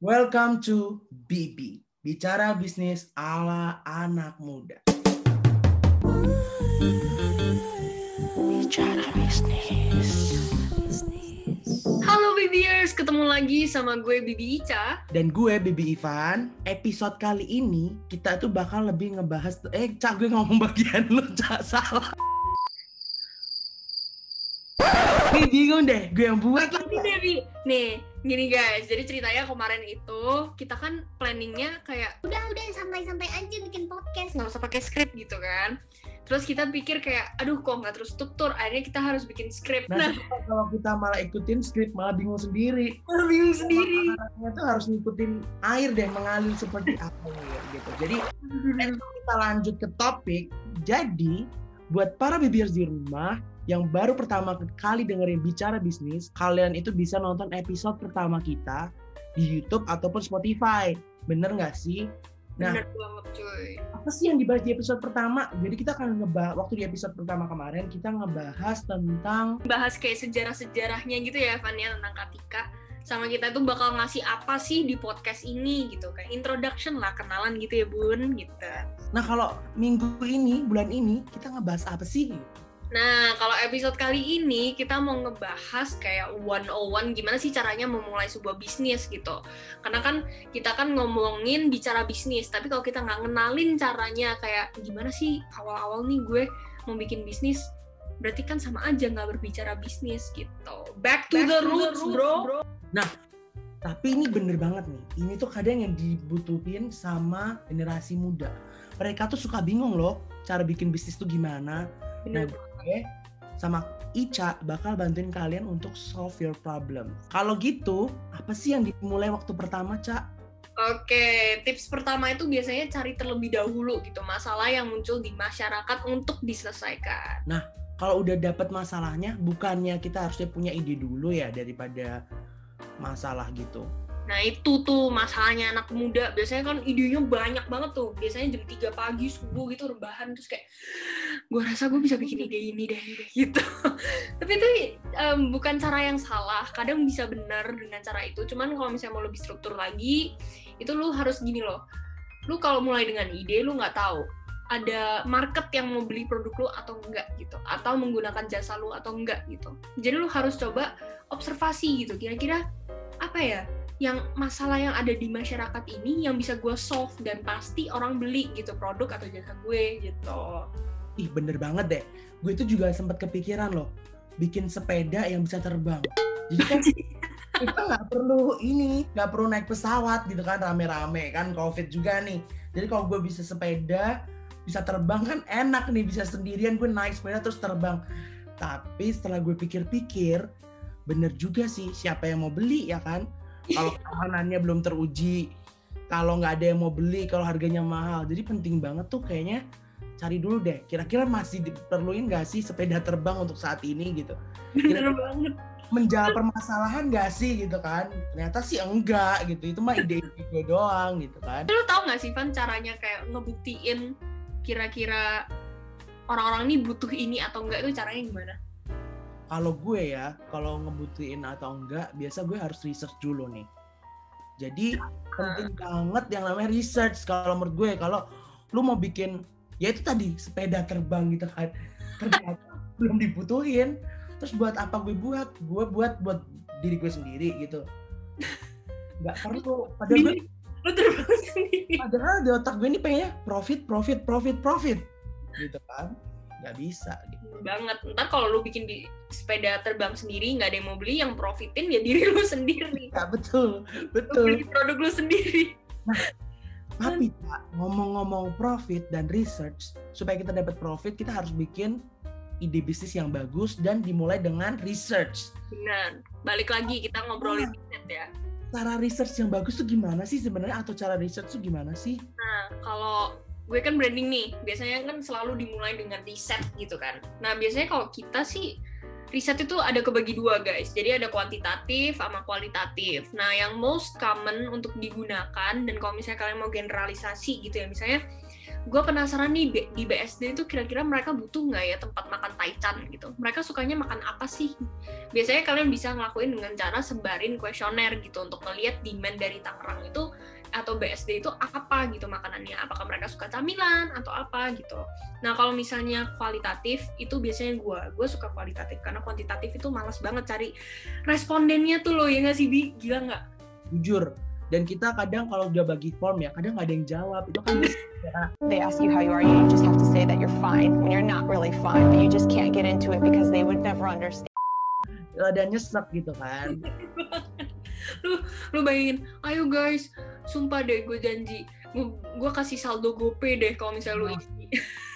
Welcome to BB, Bicara Bisnis ala Anak Muda. Bicara Bisnis. Halo BBers, ketemu lagi sama gue Bibi Ica. Dan gue Bibi Ivan. Episode kali ini kita tuh bakal lebih ngebahas Cak, gue ngomong bagian lu, Cak, salah. Nih bingung deh, gue yang buat. Nih, gini guys, jadi ceritanya kemarin itu kita kan planningnya kayak Udah santai-santai aja bikin podcast. nggak usah pakai skrip gitu kan. Terus kita pikir kayak, aduh kok nggak terus struktur, akhirnya kita harus bikin skrip. Nah, kalau kita malah ikutin skrip malah bingung sendiri. Bingung sendiri. Anaknya tuh harus ngikutin air deh, mengalir seperti apa ya gitu. Jadi kita lanjut ke topik. Jadi buat para BBers di rumah yang baru pertama kali dengerin Bicara Bisnis, kalian itu bisa nonton episode pertama kita di YouTube ataupun Spotify. Bener nggak sih? Nah, Bener banget cuy. apa sih yang dibahas di episode pertama? Jadi kita akan ngebahas, waktu di episode pertama kemarin kita ngebahas tentang Bahas kayak sejarah-sejarahnya gitu ya Van ya, tentang Katika. Sama kita tuh bakal ngasih apa sih di podcast ini gitu. Kayak introduction lah, kenalan gitu ya bun gitu. Nah, kalau minggu ini, bulan ini, kita ngebahas apa sih? Nah, kalau episode kali ini kita mau ngebahas kayak 101 gimana sih caranya memulai sebuah bisnis gitu. Karena kan kita kan ngomongin bicara bisnis, tapi kalau kita nggak ngenalin caranya kayak gimana sih awal-awal nih gue mau bikin bisnis, berarti kan sama aja nggak berbicara bisnis gitu. Back to the roots, bro. Nah, tapi ini bener banget nih. Ini tuh kadang yang dibutuhin sama generasi muda. Mereka tuh suka bingung loh, cara bikin bisnis tuh gimana. Nah, gue sama Ica bakal bantuin kalian untuk solve your problem. Kalau gitu, apa sih yang dimulai waktu pertama, Ca? Oke, tips pertama itu biasanya cari terlebih dahulu gitu masalah yang muncul di masyarakat untuk diselesaikan. Kalau udah dapet masalahnya, bukannya kita harusnya punya ide dulu ya daripada masalah gitu. Nah itu tuh masalahnya anak muda, biasanya kan idenya banyak banget tuh, biasanya jam 3 pagi, subuh gitu rebahan, terus kayak gue rasa gue bisa bikin ide ini deh gitu. Tapi itu bukan cara yang salah, kadang bisa benar dengan cara itu, cuman kalau misalnya mau lebih struktur lagi, itu lu harus gini loh, lu kalau mulai dengan ide, lu nggak tahu ada market yang mau beli produk lu atau enggak gitu, atau menggunakan jasa lu atau enggak gitu. Jadi lu harus coba observasi gitu, kira-kira apa ya yang masalah yang ada di masyarakat ini yang bisa gue solve dan pasti orang beli gitu produk atau jasa gue gitu. Ih, bener banget deh. Gue itu juga sempat kepikiran loh, bikin sepeda yang bisa terbang. Jadi kan kita nggak perlu naik pesawat gitu kan, rame-rame kan, COVID juga nih. Jadi kalau gue bisa sepeda, bisa terbang kan enak nih, bisa sendirian gue naik sepeda terus terbang. Tapi setelah gue pikir-pikir, bener juga sih, siapa yang mau beli ya kan? Kalau keamanannya belum teruji, kalau nggak ada yang mau beli, kalau harganya mahal. Jadi penting banget tuh kayaknya cari dulu deh, kira-kira masih diperluin nggak sih sepeda terbang untuk saat ini gitu. Bener banget. Menjawab permasalahan nggak sih gitu kan. Ternyata sih enggak gitu, itu mah ide gue doang gitu kan. Lu tau nggak sih Van caranya kayak ngebuktiin kira-kira orang-orang ini butuh ini atau enggak, itu caranya gimana? Kalau gue ya, kalau ngebutuhin atau enggak, biasa gue harus research dulu nih. Jadi penting banget yang namanya research kalau menurut gue. Kalau lu mau bikin, ya itu tadi sepeda terbang gitu kan, ternyata belum dibutuhin. Terus buat apa gue buat? Gue buat diri gue sendiri gitu. Nggak perlu. Padahal di otak gue ini pengennya profit gitu kan. Nggak bisa gitu. Banget. Ntar kalau lu bikin di sepeda terbang sendiri, nggak ada yang mau beli, yang profitin ya diri lu sendiri. Ya betul. Lu beli produk lu sendiri. Nah, tapi Pak, ngomong-ngomong profit dan research, supaya kita dapat profit, kita harus bikin ide bisnis yang bagus dan dimulai dengan research. Benar. Balik lagi kita ngobrolin riset ya. Cara research yang bagus tuh gimana sih sebenarnya, atau cara research tuh gimana sih? Nah, kalau gue kan branding nih, biasanya kan selalu dimulai dengan riset gitu kan. Nah, biasanya kalau kita sih, riset itu ada kebagi dua guys, jadi ada kuantitatif sama kualitatif. Nah, yang most common untuk digunakan, dan kalau misalnya kalian mau generalisasi gitu ya, misalnya gue penasaran nih di BSD itu kira-kira mereka butuh nggak ya tempat makan taichan gitu. Mereka sukanya makan apa sih? Biasanya kalian bisa ngelakuin dengan cara sebarin kuesioner gitu untuk ngelihat demand dari Tangerang itu atau BSD itu apa gitu makanannya. Apakah mereka suka camilan atau apa gitu. Nah kalau misalnya kualitatif itu biasanya gue suka kualitatif karena kuantitatif itu malas banget cari respondennya tuh loh, ya nggak sih Bi? Gila nggak? Jujur. Dan kita kadang kalau udah bagi form ya, kadang nggak ada yang jawab. Itu kan They ask you how you are, you just have to say that you're fine when you're not really fine, but you just can't get into it because they would never understand. ada nyesek gitu kan. Lu bayangin, ayo guys, sumpah deh gue janji, gue kasih saldo GoPay deh kalau misalnya lu isi.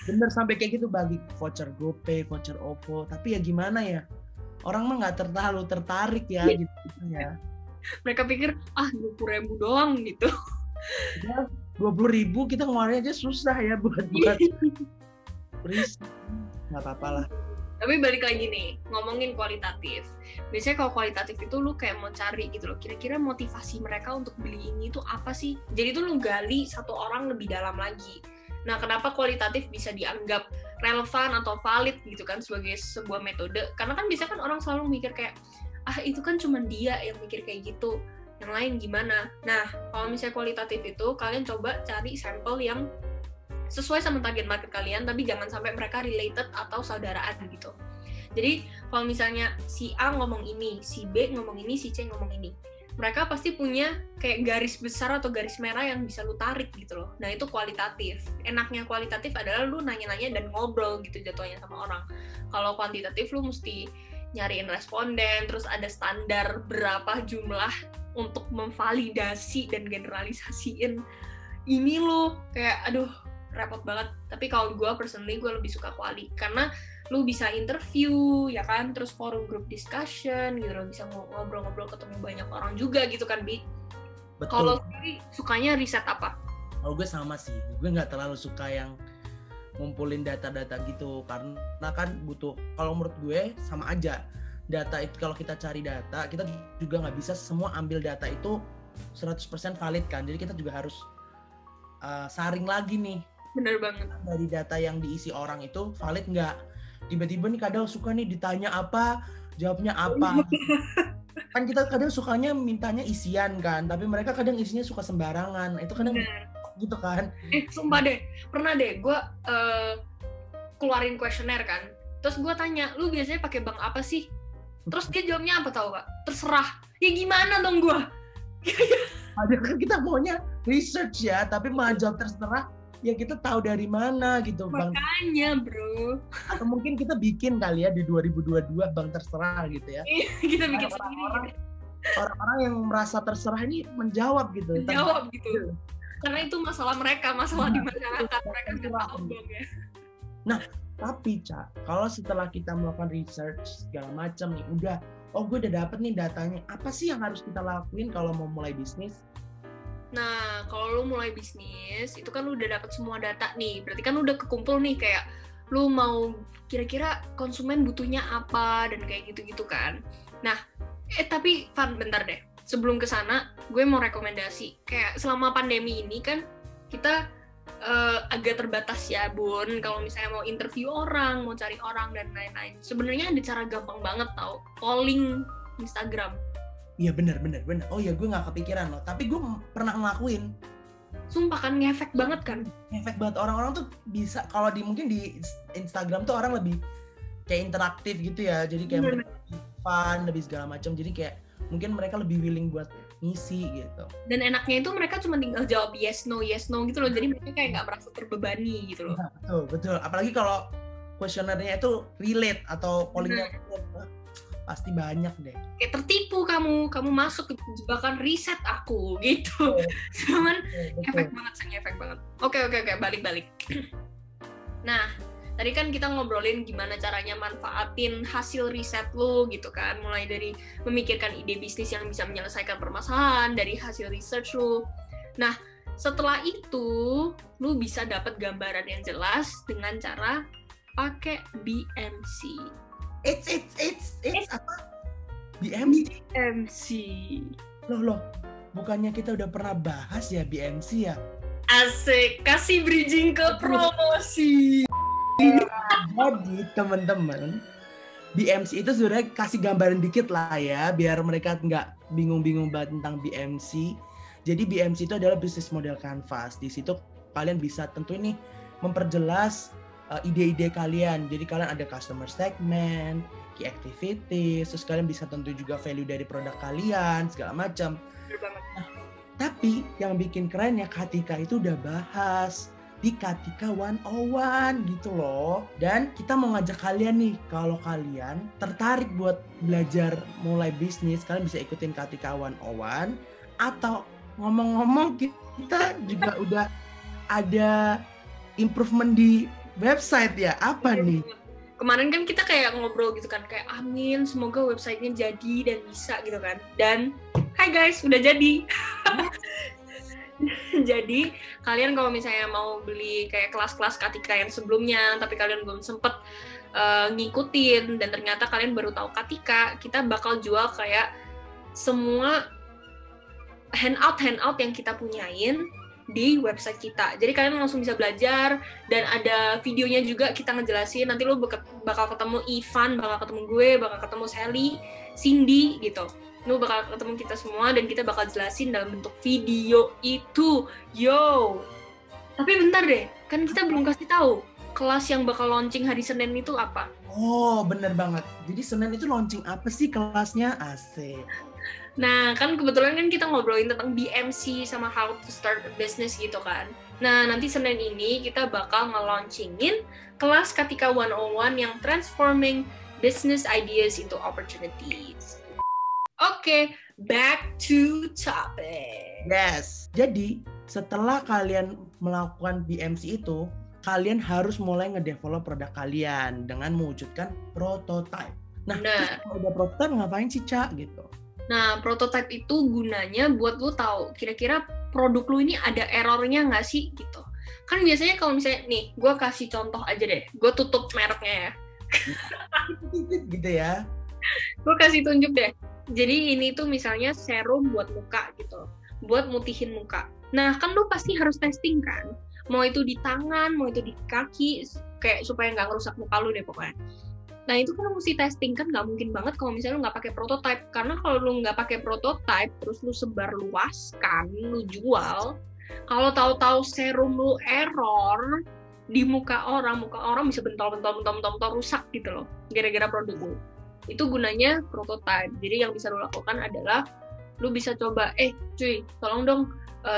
Bener sampai kayak gitu, bagi voucher GoPay, voucher OVO, tapi ya gimana ya, orang mah nggak terlalu tertarik ya gitu ya. Mereka pikir 20.000 doang gitu. Ya, 20.000 kita ngeluarin aja susah ya buat risk. Nggak apa-apa lah. Tapi balik lagi nih, ngomongin kualitatif. Biasanya kalau kualitatif itu lu kayak mau cari gitu loh, kira-kira motivasi mereka untuk beli ini tuh apa sih? Jadi tuh lu gali satu orang lebih dalam lagi. Nah, kenapa kualitatif bisa dianggap relevan atau valid gitu kan sebagai sebuah metode? Karena kan biasanya kan orang selalu mikir kayak, itu kan cuma dia yang mikir kayak gitu, yang lain gimana? Nah, kalau misalnya kualitatif itu, kalian coba cari sampel yang sesuai sama target market kalian, tapi jangan sampai mereka related atau saudaraan gitu. Jadi, kalau misalnya si A ngomong ini, si B ngomong ini, si C ngomong ini, mereka pasti punya kayak garis besar atau garis merah yang bisa lu tarik gitu loh. Nah, itu kualitatif. Enaknya kualitatif adalah lu nanya-nanya dan ngobrol gitu jatuhnya sama orang. Kalau kuantitatif, lu mesti nyariin responden, terus ada standar berapa jumlah untuk memvalidasi dan generalisasiin ini lo, kayak aduh repot banget. Tapi kalau gue personally gue lebih suka kuali karena lu bisa interview ya kan, terus forum group discussion gitu lo, bisa ngobrol-ngobrol ketemu banyak orang juga gitu kan Bi. Kalau sendiri sukanya riset apa? Kalau gue sama sih, gue nggak terlalu suka yang ngumpulin data-data gitu karena kan butuh, kalau menurut gue sama aja data itu, kalau kita cari data kita juga nggak bisa semua ambil data itu 100% valid kan, jadi kita juga harus saring lagi nih. Bener banget. Dari data yang diisi orang itu valid nggak, tiba-tiba nih kadang suka nih ditanya apa jawabnya apa. Kan kita kadang sukanya mintanya isian kan, tapi mereka kadang isinya suka sembarangan, itu kadang gitu kan. Sumpah deh, pernah deh gue keluarin kuesioner kan, terus gue tanya, lu biasanya pakai bank apa sih? Terus dia jawabnya apa tau gak? Terserah. Ya gimana dong gue? Ada kan kita maunya research ya, tapi malah jawab terserah, ya kita tahu dari mana gitu. Makanya bro. Atau mungkin kita bikin kali ya di 2022 bank terserah gitu ya. Kita bikin sendiri. Orang-orang yang merasa terserah ini menjawab gitu. Menjawab gitu. Karena itu masalah mereka, masalah di masyarakat, mereka nggak tahu dong ya. Nah, tapi Cak, kalau setelah kita melakukan research segala macam nih, udah, gue udah dapet nih datanya, apa sih yang harus kita lakuin kalau mau mulai bisnis? Nah, kalau lu mulai bisnis, itu kan lu udah dapet semua data nih, berarti kan lu udah kekumpul nih kayak lu mau kira-kira konsumen butuhnya apa dan kayak gitu-gitu kan. Nah, tapi Van, bentar deh. Sebelum ke sana, gue mau rekomendasi. Kayak selama pandemi ini kan kita agak terbatas ya, Bun. Kalau misalnya mau interview orang, mau cari orang dan lain-lain. Sebenarnya ada cara gampang banget tau, polling Instagram. Iya bener. Oh iya, gue nggak kepikiran loh. Tapi gue pernah ngelakuin. Sumpah kan ngefek banget kan? Ngefek banget, orang-orang tuh bisa, kalau mungkin di Instagram tuh orang lebih kayak interaktif gitu ya. Jadi kayak lebih fun, lebih segala macam. Jadi kayak mungkin mereka lebih willing buat ngisi gitu. Dan enaknya itu mereka cuma tinggal jawab yes no gitu loh. Jadi mereka kayak nggak merasa terbebani gitu loh. Nah, betul. Apalagi kalau kuesionernya itu relate atau pollingnya pasti banyak deh. Kayak tertipu kamu masuk ke jebakan riset aku gitu. Cuman efek banget. Oke, balik. Nah, tadi kan kita ngobrolin gimana caranya manfaatin hasil riset lu gitu kan, mulai dari memikirkan ide bisnis yang bisa menyelesaikan permasalahan dari hasil research lu. Nah, setelah itu lu bisa dapat gambaran yang jelas dengan cara pakai BMC. It's apa? BMC? BMC. Loh, bukannya kita udah pernah bahas ya BMC ya? Asik, kasih bridging ke promosi. Jadi teman-teman, BMC itu sebenarnya kasih gambaran dikit lah ya, biar mereka nggak bingung-bingung banget tentang BMC. Jadi BMC itu adalah business model canvas. Di situ kalian bisa tentu nih memperjelas ide-ide kalian. Jadi kalian ada customer segment, key activities, terus kalian bisa tentu juga value dari produk kalian, segala macam. Nah, tapi yang bikin keren ya Katika itu udah bahas di Katika 101 gitu loh. Dan kita mau ngajak kalian nih, kalau kalian tertarik buat belajar mulai bisnis, kalian bisa ikutin Katika 101. Atau ngomong-ngomong kita juga udah ada improvement di website ya, apa nih? Kemarin kan kita kayak ngobrol gitu kan, kayak amin semoga websitenya jadi dan bisa gitu kan. Dan hai guys, udah jadi. Jadi kalian kalau misalnya mau beli kayak kelas-kelas Katika yang sebelumnya tapi kalian belum sempet ngikutin dan ternyata kalian baru tahu Katika, kita bakal jual kayak semua handout yang kita punyain di website kita. Jadi kalian langsung bisa belajar dan ada videonya juga kita ngejelasin. Nanti lo bakal ketemu Ivan, bakal ketemu gue, bakal ketemu Sally, Cindy gitu. Lo bakal ketemu kita semua dan kita bakal jelasin dalam bentuk video itu. Yo. Tapi bentar deh, kan kita belum kasih tahu kelas yang bakal launching hari Senin itu apa? Oh, bener banget. Jadi Senin itu launching apa sih kelasnya? Asik. Nah, kan kebetulan kan kita ngobrolin tentang BMC sama how to start a business gitu kan. Nah, nanti Senin ini kita bakal nge-launchingin kelas Katika 101 yang transforming business ideas into opportunities. Oke, back to topic. Yes. Jadi, setelah kalian melakukan BMC itu, kalian harus mulai ngedevelop produk kalian dengan mewujudkan prototype. Nah, terus kalau udah prototype ngapain sih, Ca? Gitu. Nah, prototype itu gunanya buat lu tahu kira-kira produk lu ini ada errornya nggak sih gitu. Kan biasanya kalau misalnya nih, gue kasih contoh aja deh, gue tutup mereknya ya. Gitu ya. Gue kasih tunjuk deh. Jadi ini tuh misalnya serum buat muka gitu, buat mutihin muka. Nah, kan lu pasti harus testing kan, mau itu di tangan, mau itu di kaki, kayak supaya nggak ngerusak muka lu deh pokoknya. Nah itu kan lu mesti testing, kan nggak mungkin banget kalau misalnya lu nggak pakai prototype. Karena kalau lu nggak pakai prototype, terus lu sebar luaskan, lu jual, kalau tahu-tahu serum lu error di muka orang bisa bentol rusak gitu loh, gara-gara produk lu. Itu gunanya prototype. Jadi yang bisa lu lakukan adalah lu bisa coba, cuy, tolong dong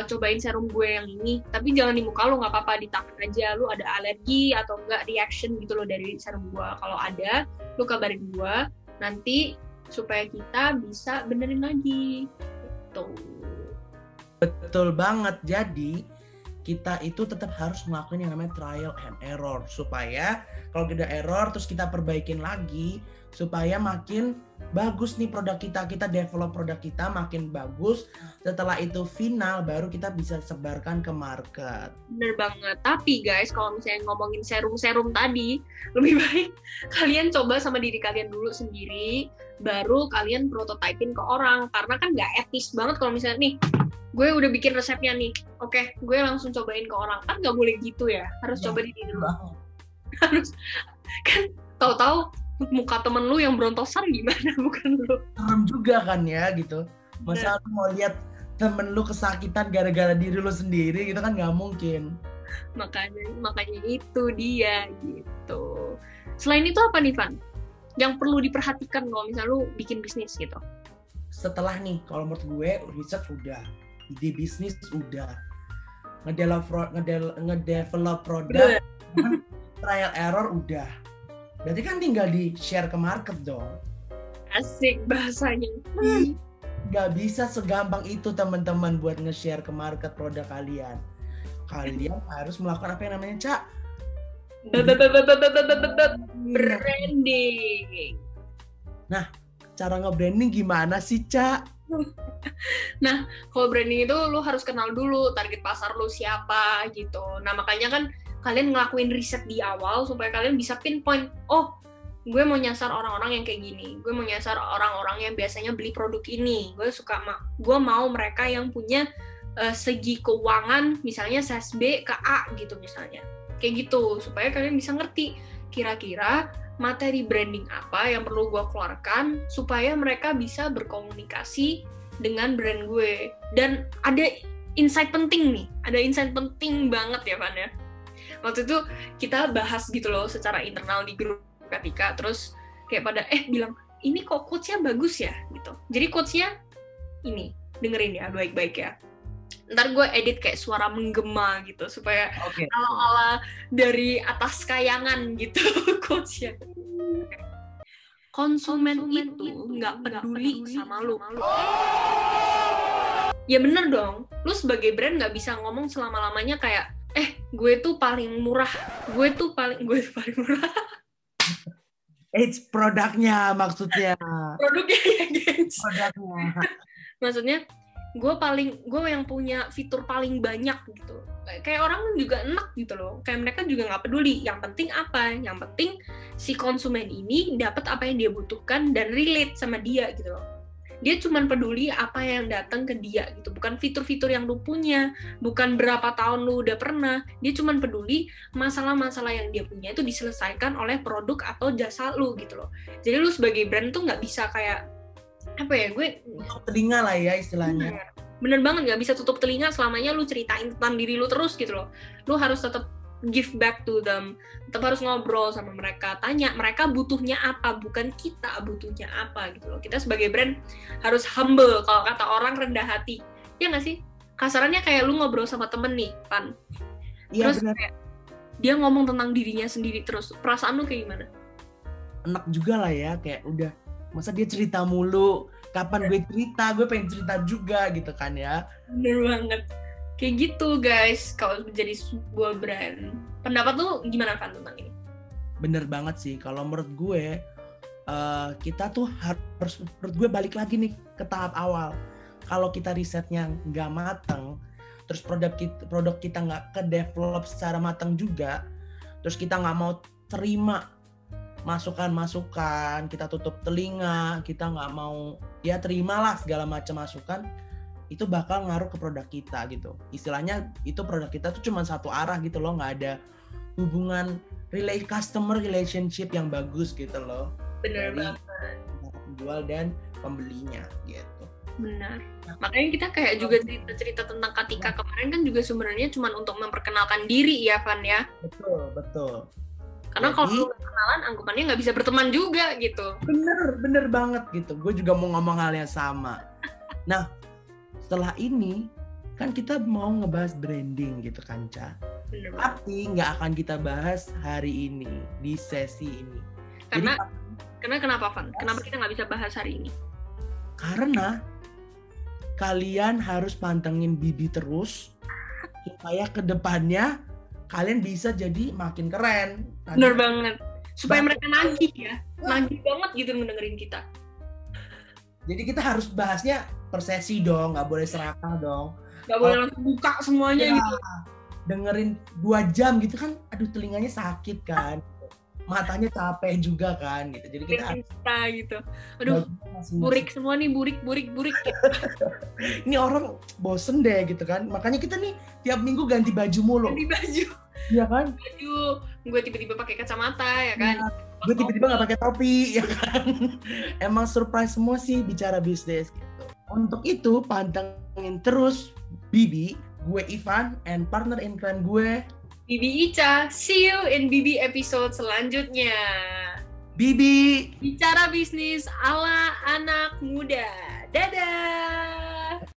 cobain serum gue yang ini, tapi jangan di muka lo, nggak apa-apa, di tangan aja. Lu ada alergi atau enggak reaction gitu loh dari serum gue, kalau ada lu kabarin gue nanti supaya kita bisa benerin lagi gitu. Betul banget. Jadi kita itu tetap harus ngelakuin yang namanya trial and error, supaya kalau kita error terus kita perbaikin lagi supaya makin bagus nih produk kita develop produk kita makin bagus. Setelah itu final baru kita bisa sebarkan ke market. Bener banget. Tapi guys, kalau misalnya ngomongin serum-serum tadi, lebih baik kalian coba sama diri kalian dulu sendiri, baru kalian prototypein ke orang. Karena kan nggak etis banget kalau misalnya nih, gue udah bikin resepnya nih, oke, gue langsung cobain ke orang. Kan nggak boleh gitu ya, harus coba di diri dulu. Harus, kan tahu-tahu muka temen lu yang berontosan gimana, bukan lu. Serem juga kan ya gitu. Masa lu mau lihat temen lu kesakitan gara-gara diri lu sendiri gitu kan nggak mungkin. Makanya itu dia gitu. Selain itu apa nih, Van? Yang perlu diperhatikan kalau misalnya lu bikin bisnis gitu? Setelah nih, kalau menurut gue research udah, ide bisnis udah, ngedevelop produk, trial error udah. Berarti kan tinggal di share ke market dong. Asik bahasanya. Gak bisa segampang itu teman-teman buat nge-share ke market produk kalian. Kalian harus melakukan apa yang namanya, Cak? Branding. Nah, cara nge-branding gimana sih, Cak? Nah, kalau branding itu lu harus kenal dulu target pasar lu siapa gitu. Nah, makanya kan kalian ngelakuin riset di awal supaya kalian bisa pinpoint, oh, gue mau nyasar orang-orang yang kayak gini, gue mau nyasar orang-orang yang biasanya beli produk ini, gue mau mereka yang punya segi keuangan, misalnya ses B ke A gitu misalnya. Kayak gitu, supaya kalian bisa ngerti kira-kira materi branding apa yang perlu gue keluarkan supaya mereka bisa berkomunikasi dengan brand gue. Dan ada insight penting nih, ada insight penting banget ya Van ya. Waktu itu kita bahas gitu loh secara internal di grup ketika, terus kayak pada bilang, ini kok quotes-nya bagus ya gitu. Jadi quotes-nya ini, dengerin ya baik-baik ya. Ntar gue edit kayak suara menggema gitu supaya ala-ala dari atas kayangan gitu quotes-nya. Konsumen itu nggak peduli sama lu. Ya bener dong, lu sebagai brand nggak bisa ngomong selama-lamanya kayak gue tuh paling murah, gue tuh paling murah. It's produknya maksudnya. Produknya ya guys. Produknya. Maksudnya gue yang punya fitur paling banyak gitu. Kayak orang juga enak gitu loh. Kayak mereka juga nggak peduli. Yang penting apa? Yang penting si konsumen ini dapat apa yang dia butuhkan dan relate sama dia gitu loh. Dia cuma peduli apa yang datang ke dia gitu. Bukan fitur-fitur yang lu punya, bukan berapa tahun lu udah pernah. Dia cuma peduli masalah-masalah yang dia punya itu diselesaikan oleh produk atau jasa lu gitu loh. Jadi lu sebagai brand tuh nggak bisa kayak tutup telinga lah ya istilahnya. Bener banget, nggak bisa tutup telinga selamanya lu ceritain tentang diri lu terus gitu loh. Lu harus tetap give back to them, tetap harus ngobrol sama mereka, tanya mereka butuhnya apa, bukan kita butuhnya apa gitu loh. Kita sebagai brand harus humble, kalau kata orang rendah hati, ya nggak sih? Kasarannya kayak lu ngobrol sama temen nih, Pan. Iya, terus bener. kayak dia ngomong tentang dirinya sendiri terus, perasaan lu kayak gimana? Enak juga lah ya, kayak udah masa dia cerita mulu, kapan gue cerita, gue pengen cerita juga gitu kan ya. Bener banget. Kayak gitu guys, kalau menjadi sebuah brand. Pendapat lu gimana Van tentang ini? Bener banget sih, kalau menurut gue, kita tuh harus, menurut gue balik lagi nih ke tahap awal. Kalau kita risetnya nggak matang, terus produk kita nggak ke-develop secara matang juga, terus kita nggak mau terima masukan-masukan, kita tutup telinga, kita nggak mau ya terimalah segala macam masukan, itu bakal ngaruh ke produk kita gitu. Istilahnya itu produk kita tuh cuma satu arah gitu loh, nggak ada hubungan customer relationship yang bagus gitu loh. Bener banget. Penjual dan pembelinya gitu. Benar. Makanya kita kayak juga cerita tentang Katika kemarin kan juga sebenarnya cuma untuk memperkenalkan diri ya Van ya. Betul. Karena kalau lu gak kenalan, anggapannya nggak bisa berteman juga gitu. Bener banget gitu. Gue juga mau ngomong hal yang sama. Nah, setelah ini kan kita mau ngebahas branding gitu kan, Ca. Bener banget. Tapi nggak akan kita bahas hari ini di sesi ini. Karena kenapa Van? Kenapa kita nggak bisa bahas hari ini? Karena kalian harus pantengin Bibi terus supaya kedepannya kalian bisa jadi makin keren. Bener banget. Supaya mereka nagih ya. Nagih banget gitu mendengerin kita. Jadi kita harus bahasnya per sesi dong, nggak boleh serakah dong. Nggak boleh langsung buka semuanya Ya, gitu. dengerin 2 jam gitu kan, aduh telinganya sakit kan. Matanya capek juga kan gitu. Jadi kita gitu. Aduh, burik semua nih, burik. Gitu. Ini orang bosen deh gitu kan. Makanya kita nih tiap minggu ganti baju mulu. Ganti baju. Iya kan? Baju, gue tiba-tiba pakai kacamata ya kan. Ya, gue tiba-tiba nggak pakai topi ya kan. Emang surprise semua sih bicara bisnis gitu. Untuk itu pantengin terus Bibi, gue Ivan, and partner in crime gue Bibi Ica. See you in Bibi episode selanjutnya. Bibi Bicara bisnis ala anak muda. Dadah.